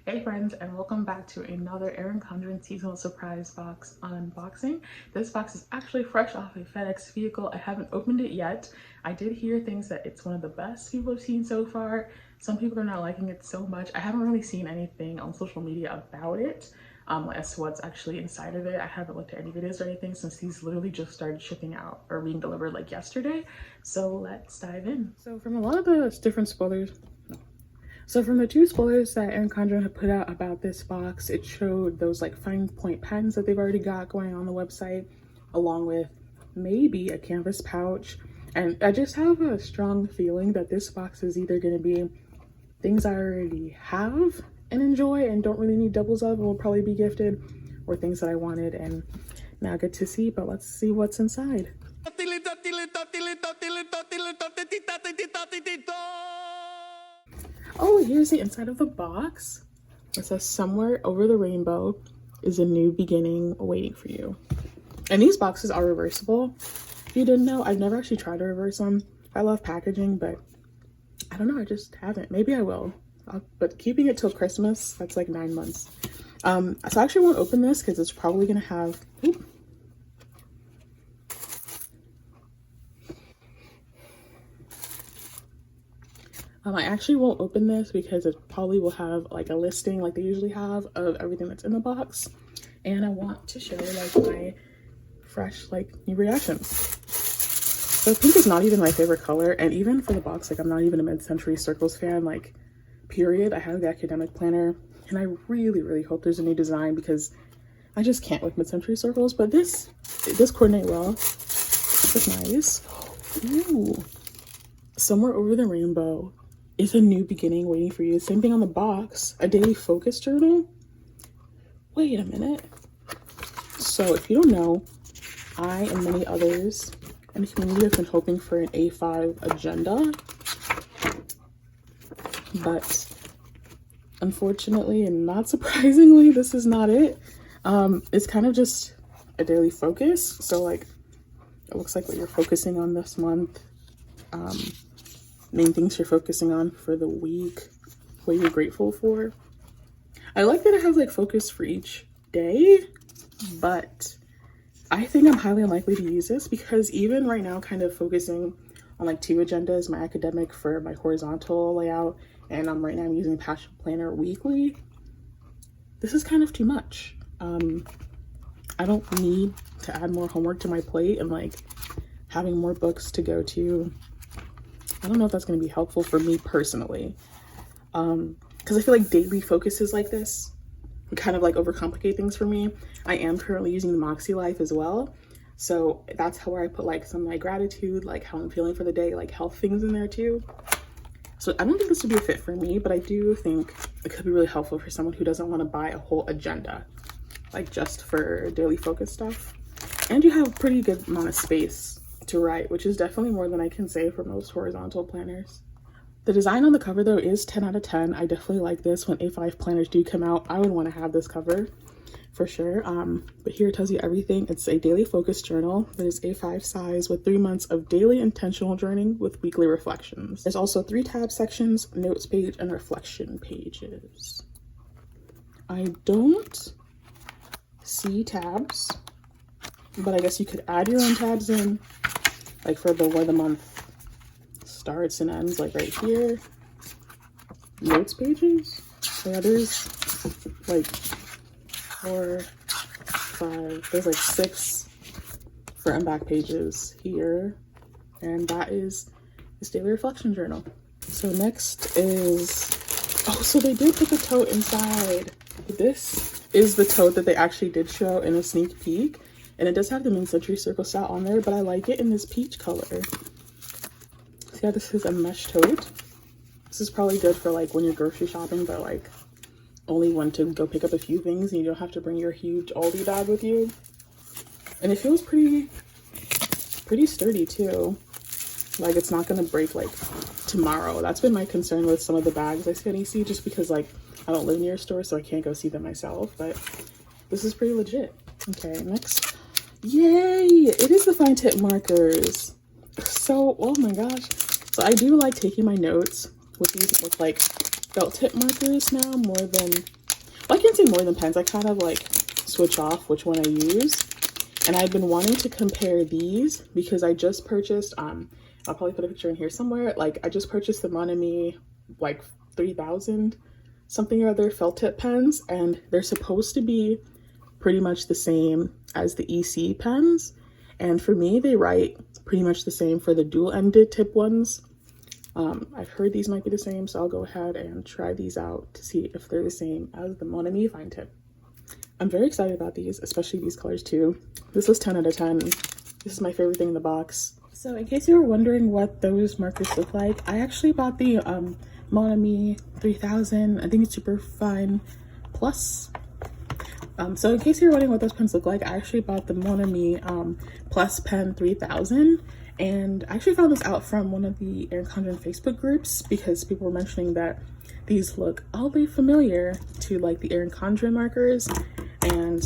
Hey friends, and welcome back to another Erin Condren seasonal surprise box unboxing. This box is actually fresh off a FedEx vehicle. I haven't opened it yet. I did hear things that it's one of the best people have seen so far. Some people are not liking it so much. I haven't really seen anything on social media about it as to what's actually inside of it. I haven't looked at any videos or anything since these literally just started shipping out or being delivered like yesterday. So let's dive in. So from a lot of the different spoilers, so from the two spoilers that Erin Condren had put out about this box, it showed those like fine point pens that they've already got going on the website, along with maybe a canvas pouch. And I just have a strong feeling that this box is either going to be things I already have and enjoy and don't really need doubles of and will probably be gifted, or things that I wanted and now get to see. But let's see what's inside. Oh, here's the inside of the box. It says somewhere over the rainbow is a new beginning waiting for you. And these boxes are reversible. If you didn't know, I've never actually tried to reverse them. I love packaging, but I don't know, I just haven't. Maybe I will. But keeping it till Christmas, that's like 9 months. So I actually won't open this because it's probably gonna have, ooh. I actually won't open this because it probably will have like a listing like they usually have of everything that's in the box. And I want to show like my fresh like new reactions. So pink is not even my favorite color, and even for the box, like I'm not even a mid-century circles fan, like period. I have the academic planner and I really hope there's a new design because I just can't with mid-century circles, but this coordinate well. This is nice. Ooh. Somewhere over the rainbow is a new beginning waiting for you. Same thing on the box. A daily focus journal. Wait a minute. So if you don't know, I and many others in the community have been hoping for an A5 agenda, but unfortunately and not surprisingly, this is not it. It's kind of just a daily focus. So like it looks like what you're focusing on this month, main things you're focusing on for the week, what you're grateful for. I like that it has like focus for each day, but I think I'm highly unlikely to use this because even right now kind of focusing on like 2 agendas, my academic for my horizontal layout, and right now I'm using Passion Planner weekly. This is kind of too much. I don't need to add more homework to my plate and like having more books to go to. I don't know if that's going to be helpful for me personally. Because I feel like daily focuses like this kind of like overcomplicate things for me. I am currently using the Moxie Life as well. So that's how I put like some of my gratitude, like how I'm feeling for the day, like health things in there too. So I don't think this would be a fit for me, but I do think it could be really helpful for someone who doesn't want to buy a whole agenda, like just for daily focus stuff. And you have a pretty good amount of space to write, which is definitely more than I can say for most horizontal planners. The design on the cover though is 10 out of 10. I definitely like this. When A5 planners do come out, I would want to have this cover for sure. But here it tells you everything. It's a daily focus journal that is A5 size with 3 months of daily intentional journaling with weekly reflections. There's also 3 tab sections, notes page, and reflection pages. I don't see tabs, but I guess you could add your own tabs in, like for the where the month starts and ends, like right here. Notes pages. Yeah, there's like 4, 5, there's like 6 front and back pages here, and that is this daily reflection journal. So next is, oh, so they did put the tote inside. This is the tote that they actually did show in a sneak peek, and it does have the mid-century circle style on there, but I like it in this peach color. So yeah, this is a mesh tote. This is probably good for like when you're grocery shopping, but like only want to go pick up a few things and you don't have to bring your huge Aldi bag with you. And it feels pretty sturdy too. Like it's not gonna break like tomorrow. That's been my concern with some of the bags I see, just because like I don't live near a store, so I can't go see them myself, but this is pretty legit. Okay, next. Yay! It is the fine tip markers. So, oh my gosh. So I do like taking my notes with these, with like felt tip markers now more than, well, I can't say more than pens. I kind of like switch off which one I use. And I've been wanting to compare these because I just purchased, I'll probably put a picture in here somewhere. Like I just purchased the Monami like 3000 something or other felt tip pens, and they're supposed to be pretty much the same as the EC pens. And for me, they write pretty much the same for the dual-ended tip ones. I've heard these might be the same, so I'll go ahead and try these out to see if they're the same as the Monami fine tip. I'm very excited about these, especially these colors too. This was 10 out of 10. This is my favorite thing in the box. So in case you were wondering what those markers look like, I actually bought the Monami 3000. I think it's super fine plus. So in case you're wondering what those pens look like, I actually bought the Monami Plus Pen 3000. And I actually found this out from one of the Erin Condren Facebook groups because people were mentioning that these look oddly familiar to like the Erin Condren markers. And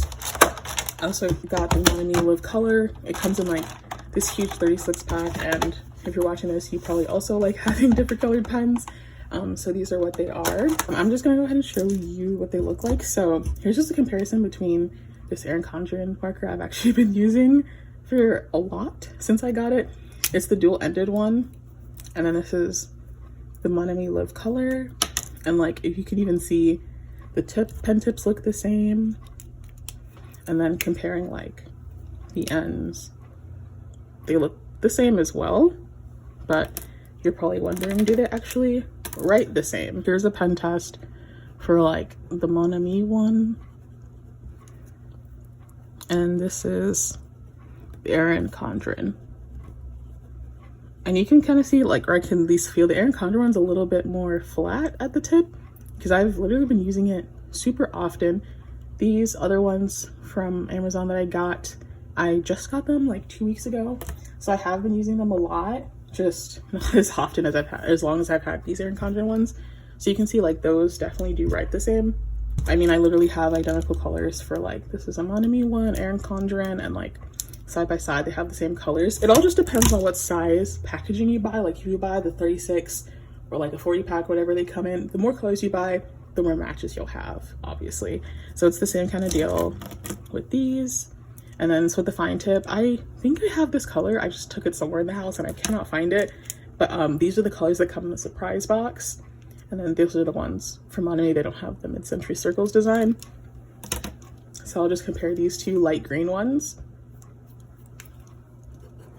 I also got the Monami Live Color. It comes in like this huge 36 pack, and if you're watching this, you probably also like having different colored pens. So these are what they are. I'm just gonna go ahead and show you what they look like. So here's just a comparison between this Erin Condren marker I've actually been using for a lot since I got it. It's the dual-ended one, and then this is the Monami Live Color. And like, if you can even see, the pen tips look the same. And then comparing like the ends, they look the same as well. But you're probably wondering, do they actually write the same? Here's a pen test for like the Monami one. And this is the Erin Condren. And you can kind of see, like, or I can at least feel the Erin Condren one's a little bit more flat at the tip because I've literally been using it super often. These other ones from Amazon that I just got them like 2 weeks ago. So I have been using them a lot, just not as often as as long as I've had these Erin Condren ones. So you can see like those definitely do write the same. I mean, I literally have identical colors for like, this is a Monami one, Erin Condren, and like side by side, they have the same colors. It all just depends on what size packaging you buy. Like if you buy the 36 or like a 40 pack, whatever they come in, the more colors you buy, the more matches you'll have, obviously. So it's the same kind of deal with these. And then it's with the fine tip. I think I have this color. I just took it somewhere in the house and I cannot find it. But these are the colors that come in the surprise box. And then these are the ones from Monami. They don't have the mid-century circles design. So I'll just compare these two light green ones.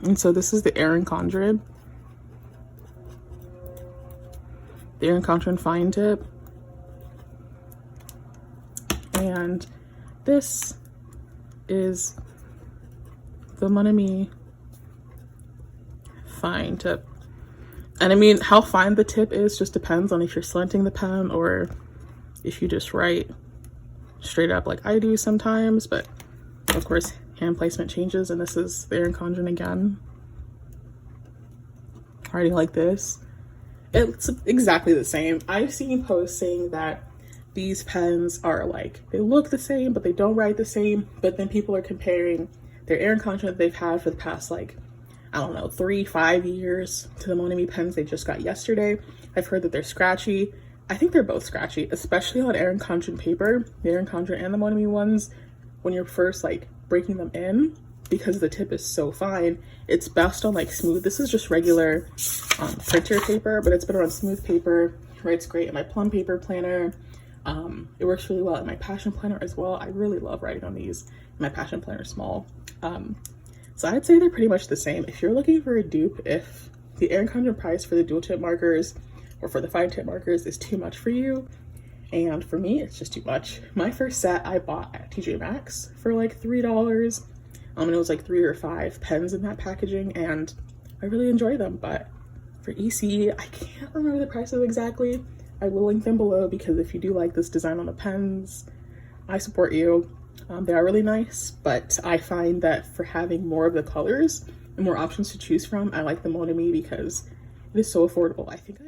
And so this is the Erin Condren. The Erin Condren fine tip. And this is the Monami fine tip. And I mean, how fine the tip is just depends on if you're slanting the pen or if you just write straight up like I do sometimes. But of course, hand placement changes, and this is the Erin Condren again. Writing like this. It's exactly the same. I've seen posts saying that these pens are like, they look the same, but they don't write the same. But then people are comparing their Erin Condren that they've had for the past like, I don't know, 3-5 years to the Monami pens they just got yesterday. I've heard that they're scratchy. I think they're both scratchy, especially on Erin Condren paper. The Erin Condren and the Monami ones, when you're first like breaking them in, because the tip is so fine, it's best on like smooth. This is just regular printer paper, but it's better on smooth paper. It writes great in my plum paper planner. It works really well in my passion planner as well. I really love writing on these. My passion planner is small. So I'd say they're pretty much the same. If you're looking for a dupe, if the Erin Condren price for the dual tip markers or for the fine tip markers is too much for you, and for me, it's just too much. My first set I bought at TJ Maxx for like $3. And it was like 3 or 5 pens in that packaging, and I really enjoy them. But for EC, I can't remember the prices exactly. I will link them below because if you do like this design on the pens, I support you. They are really nice, but I find that for having more of the colors and more options to choose from, I like the Monami because it is so affordable. I think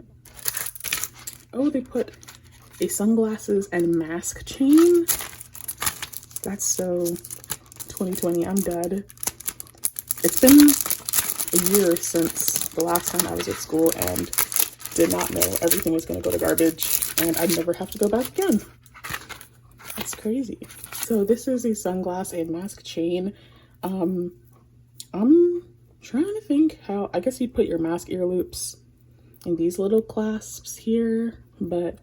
oh, they put a sunglasses and mask chain. That's so 2020. I'm dead. It's been a year since the last time I was at school and did not know everything was going to go to garbage. and I'd never have to go back again. That's crazy. So this is a sunglass and mask chain. I'm trying to think how, I guess you'd put your mask ear loops in these little clasps here, but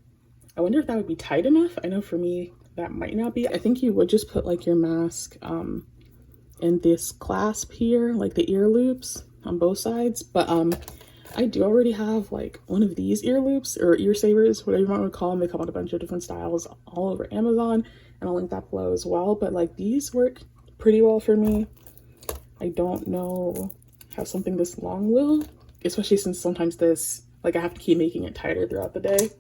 I wonder if that would be tight enough. I know for me that might not be. I think you would just put like your mask in this clasp here, like the ear loops on both sides. But I do already have like one of these ear loops or ear savers, whatever you want to call them. They come in a bunch of different styles all over Amazon, and I'll link that below as well. But like these work pretty well for me. I don't know how something this long will, especially since sometimes this, like I have to keep making it tighter throughout the day.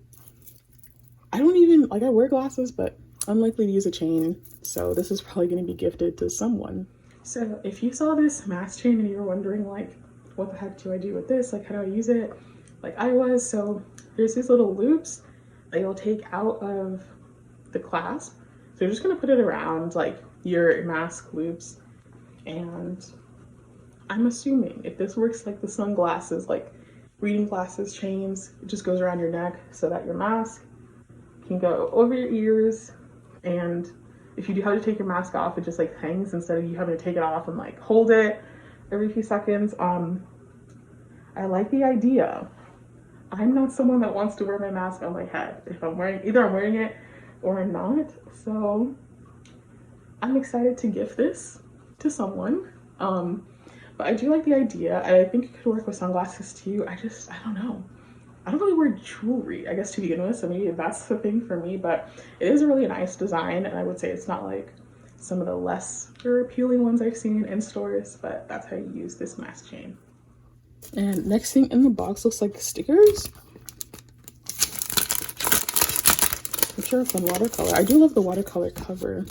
I don't even, like I wear glasses, but unlikely to use a chain. So this is probably going to be gifted to someone. So if you saw this mask chain and you were wondering like, what the heck do I do with this? Like, how do I use it? Like I was, so there's these little loops that you'll take out of the clasp. So you're just gonna put it around like your mask loops. And I'm assuming if this works like the sunglasses, like reading glasses chains, it just goes around your neck so that your mask can go over your ears. And if you do have to take your mask off, it just like hangs instead of you having to take it off and like hold it every few seconds. I like the idea. I'm not someone that wants to wear my mask on my head. If I'm wearing, either I'm wearing it or I'm not. So I'm excited to gift this to someone. But I do like the idea. I think it could work with sunglasses too. I don't know. I don't really wear jewelry, I guess, to begin with, so maybe that's the thing for me, but it is a really nice design, and I would say it's not like some of the less appealing ones I've seen in stores, but that's how you use this mask chain. And next thing in the box looks like stickers, which are a fun watercolor. I do love the watercolor cover.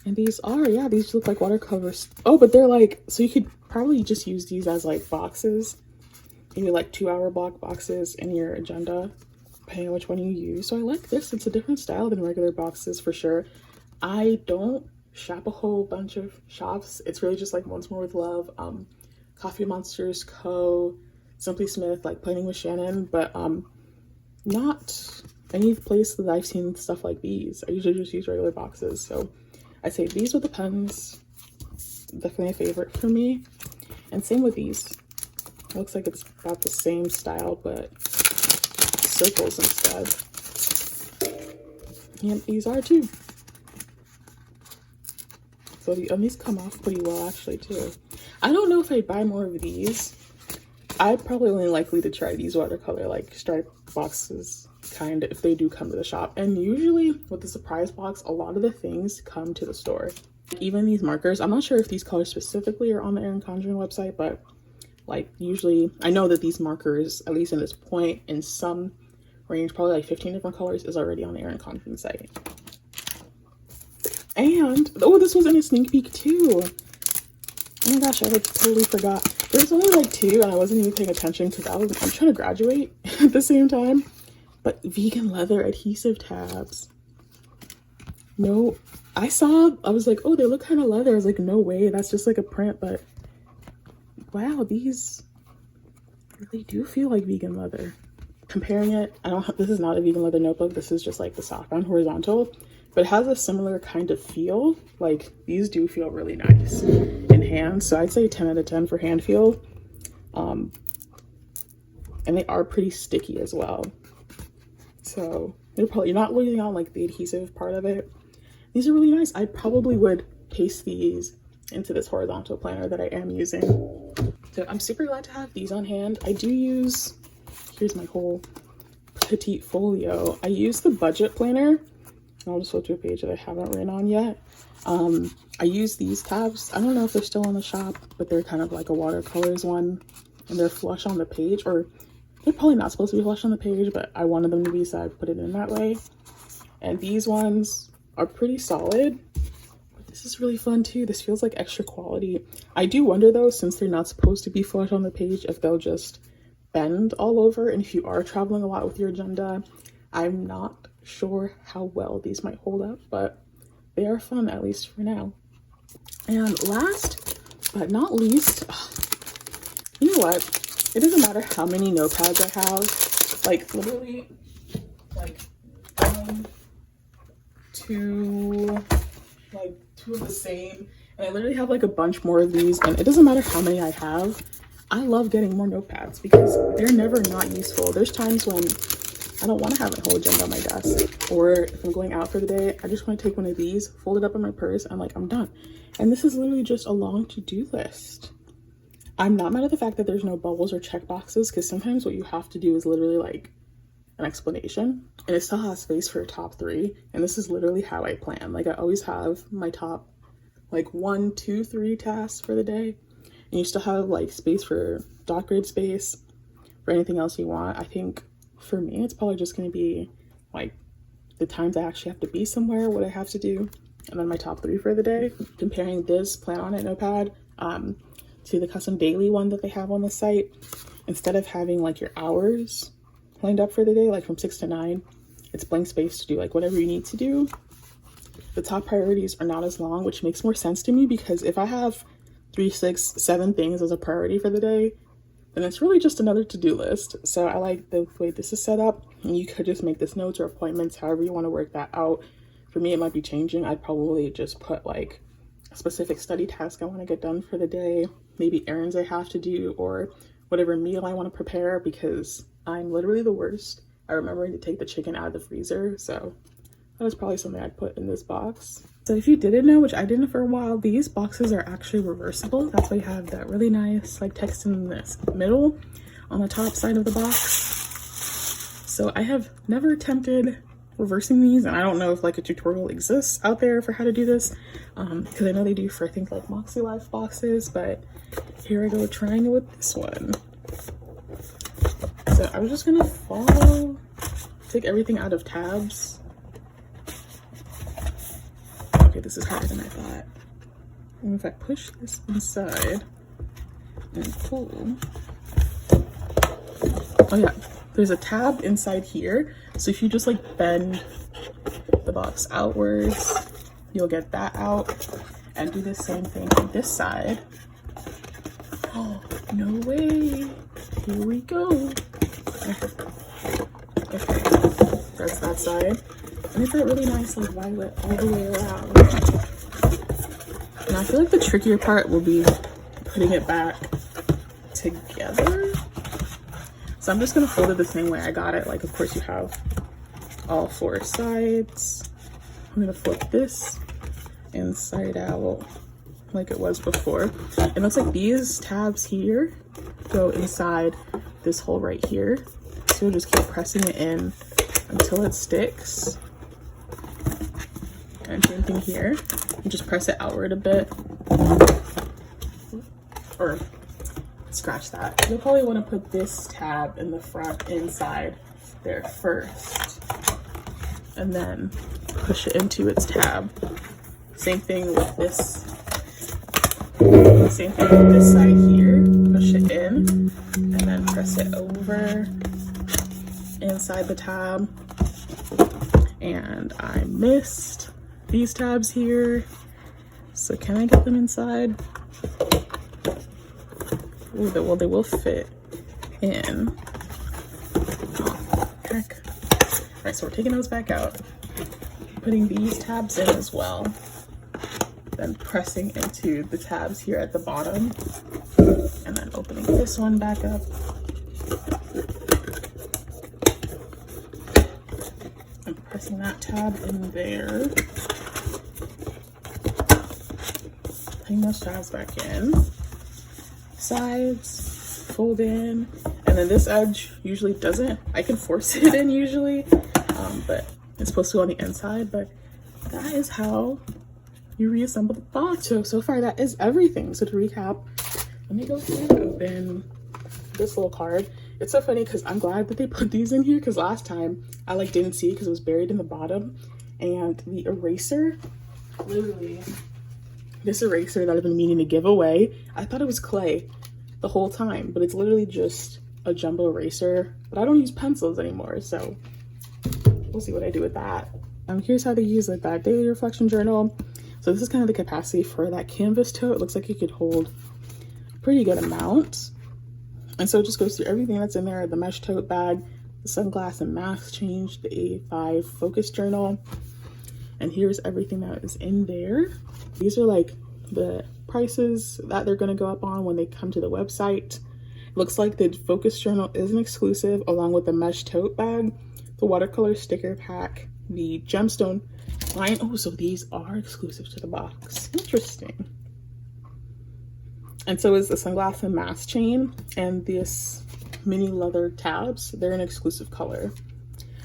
And these are, yeah, these look like watercolors. Oh, but they're like, so you could probably just use these as like boxes, maybe like 2-hour block boxes in your agenda, depending on which one you use. So I like this. It's a different style than regular boxes for sure. I don't shop a whole bunch of shops. It's really just like Once More with Love, Coffee Monsters Co., Simply Smith, like Planning with Shannon, but not any place that I've seen stuff like these. I usually just use regular boxes. So I'd say these with the pens, definitely a favorite for me. And same with these. It looks like it's about the same style, but circles instead. And these are too. So these come off pretty well actually too. I don't know if I'd buy more of these. I'd probably only likely to try these watercolor like stripe boxes kind of if they do come to the shop. And usually with the surprise box, a lot of the things come to the store. Even these markers, I'm not sure if these colors specifically are on the Erin Condren website, but like usually I know that these markers, at least in this point, in some range, probably like 15 different colors, is already on the Erin Condren site. And oh, this was in a sneak peek too. Oh my gosh, I totally forgot. There's only like 2 and I wasn't even paying attention because I'm trying to graduate at the same time. But vegan leather adhesive tabs. No, I was like, oh, they look kind of leather. I was like, no way, that's just like a print. But wow, these really do feel like vegan leather. Comparing it, this is not a vegan leather notebook. This is just like the softbound horizontal, but it has a similar kind of feel. Like these do feel really nice in hand. So I'd say 10 out of 10 for hand feel. And they are pretty sticky as well. So you're not losing out like the adhesive part of it. These are really nice. I probably would paste these into this horizontal planner that I am using. So I'm super glad to have these on hand. I do use, here's my whole petite folio. I use the budget planner. I'll just go to a page that I haven't written on yet. I use these tabs. I don't know if they're still in the shop, but they're kind of like a watercolors one, and they're flush on the page, or they're probably not supposed to be flush on the page, but I wanted them to be, so I put it in that way. And these ones are pretty solid. But this is really fun too. This feels like extra quality. I do wonder though, since they're not supposed to be flush on the page, if they'll just bend all over. And if you are traveling a lot with your agenda, I'm not sure how well these might hold up, but they are fun, at least for now. And last but not least, you know what? It doesn't matter how many notepads I have. Like literally, like one, two, like two of the same. And I literally have like a bunch more of these, and it doesn't matter how many I have. I love getting more notepads because they're never not useful. There's times when I don't want to have a whole agenda on my desk, or if I'm going out for the day, I just want to take one of these, fold it up in my purse, and like I'm done. And this is literally just a long to-do list. I'm not mad at the fact that there's no bubbles or check boxes, because sometimes what you have to do is literally like an explanation, and it still has space for a top 3. And this is literally how I plan. Like I always have my top like 1, 2, 3 tasks for the day, and you still have like space for dot grid space for anything else you want. I think for me, it's probably just going to be like the times I actually have to be somewhere, what I have to do, and then my top 3 for the day. Comparing this plan on it notepad to the custom daily one that they have on the site, instead of having like your hours lined up for the day, like from 6 to 9, it's blank space to do like whatever you need to do. The top priorities are not as long, which makes more sense to me, because if I have 3, 6, 7 things as a priority for the day, then it's really just another to-do list. So I like the way this is set up, and you could just make this notes or appointments, however you want to work that out. For me, it might be changing. I'd probably just put like a specific study task I want to get done for the day, maybe errands I have to do, or whatever meal I want to prepare, because I'm literally the worst at remembering to take the chicken out of the freezer. So that is probably something I'd put in this box. So if you didn't know, which I didn't for a while, these boxes are actually reversible. That's why you have that really nice like text in this middle on the top side of the box. So I have never attempted reversing these, and I don't know if like a tutorial exists out there for how to do this, because I know they do for I think like Moxie Life boxes, but here I go trying it with this one. So I was just gonna take everything out of tabs. Okay, this is harder than I thought. And if I push this inside and pull, oh yeah, there's a tab inside here. So if you just like bend the box outwards, you'll get that out, and do the same thing on this side. Oh, no way. Here we go. Okay, that's that side. And it's that really nice like violet all the way around. And I feel like the trickier part will be putting it back together. So I'm just gonna fold it the same way I got it. Like of course you have all 4 sides. I'm gonna flip this inside out like it was before. And it looks like these tabs here go inside this hole right here. So you'll just keep pressing it in until it sticks. And same thing here. You just press it outward a bit. Or scratch that. You'll probably want to put this tab in the front inside there first, and then push it into its tab. Same thing with this. Same thing with this side here. Push it in, and then press it over inside the tab. And I missed these tabs here. So can I get them inside? Ooh, well, they will fit in. Oh, heck. All right, so we're taking those back out. Putting these tabs in as well. Then pressing into the tabs here at the bottom. And then opening this one back up. And pressing that tab in there. Putting those tabs back in. Sides, fold in, and then this edge usually doesn't. I can force it in usually, but it's supposed to go on the inside. But that is how you reassemble the box. So far that is everything. So to recap, let me go through and open this little card. It's so funny because I'm glad that they put these in here, because last time I like didn't see it because it was buried in the bottom. And the eraser, literally this eraser that I've been meaning to give away, I thought it was clay the whole time, but it's literally just a jumbo eraser. But I don't use pencils anymore, so we'll see what I do with that. Here's how they use like that daily reflection journal. So this is kind of the capacity for that canvas tote. It looks like it could hold a pretty good amount. And so it just goes through everything that's in there, the mesh tote bag, the sunglass and mask change, the A5 focus journal, and here's everything that is in there. These are like the prices that they're going to go up on when they come to the website. It looks like the focus journal is an exclusive, along with the mesh tote bag, the watercolor sticker pack, the gemstone line. Oh, so these are exclusive to the box. Interesting. And so is the sunglass and mask chain and this mini leather tabs. They're an exclusive color.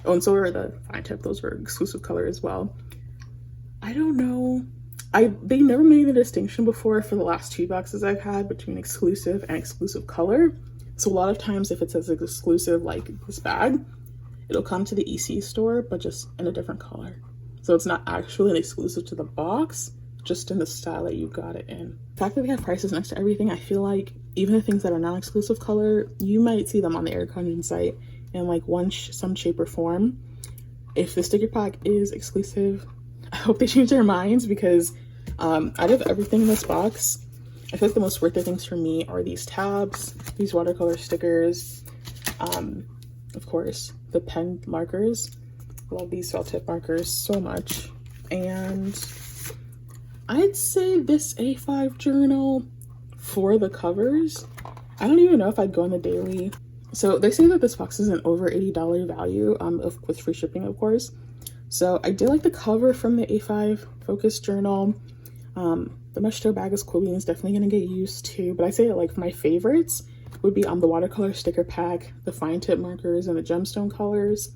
Oh, and so are the fine tip. Those were exclusive color as well. I don't know. They never made a distinction before for the last 2 boxes I've had between exclusive and exclusive color. So a lot of times if it says exclusive, like this bag, it'll come to the EC store, but just in a different color. So it's not actually an exclusive to the box, just in the style that you got it in. The fact that they have prices next to everything, I feel like even the things that are non-exclusive color, you might see them on the Erin Condren site in like some shape or form. If the sticker pack is exclusive, I hope they change their minds, because out of everything in this box, I feel like the most worth it things for me are these tabs, these watercolor stickers, of course, the pen markers. Love these felt tip markers so much. And I'd say this A5 journal for the covers. I don't even know if I'd go in the daily. So they say that this box is an over $80 value, with free shipping, of course. So I did like the cover from the A5 focus journal. The mesh tote bag is cool beans, definitely gonna get used to, but I say like my favorites would be the watercolor sticker pack, the fine tip markers and the gemstone colors,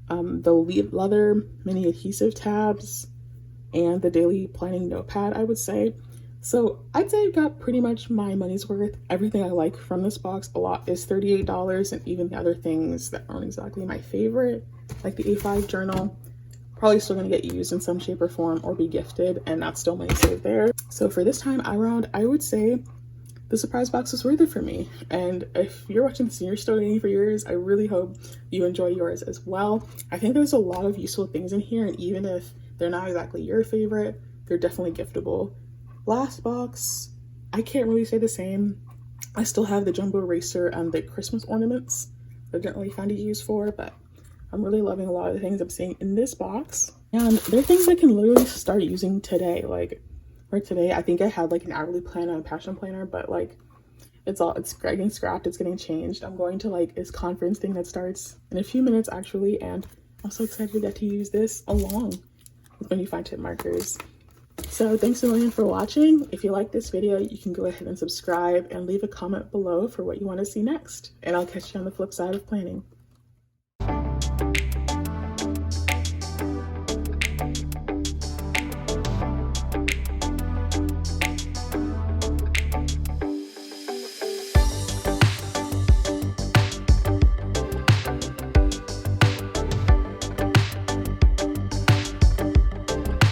the leather mini adhesive tabs, and the daily planning notepad, I would say. So I'd say I got pretty much my money's worth. Everything I like from this box a lot is $38, and even the other things that aren't exactly my favorite, like the A5 journal, probably still gonna get used in some shape or form or be gifted, and that's still money saved there. So for this time around, I would say the surprise box was worth it for me. And if you're watching this and you're still waiting for yours, I really hope you enjoy yours as well. I think there's a lot of useful things in here, and even if they're not exactly your favorite, they're definitely giftable. Last box, I can't really say the same. I still have the jumbo eraser and the Christmas ornaments that I didn't really find a use for, but I'm really loving a lot of the things I'm seeing in this box. And they're things I can literally start using today. Like for today, I think I had like an hourly planner and a passion planner, but like it's getting scrapped, it's getting changed. I'm going to like this conference thing that starts in a few minutes actually, and I'm so excited to get to use this along with my new fine tip markers. So thanks a million for watching. If you like this video, you can go ahead and subscribe and leave a comment below for what you want to see next. And I'll catch you on the flip side of planning.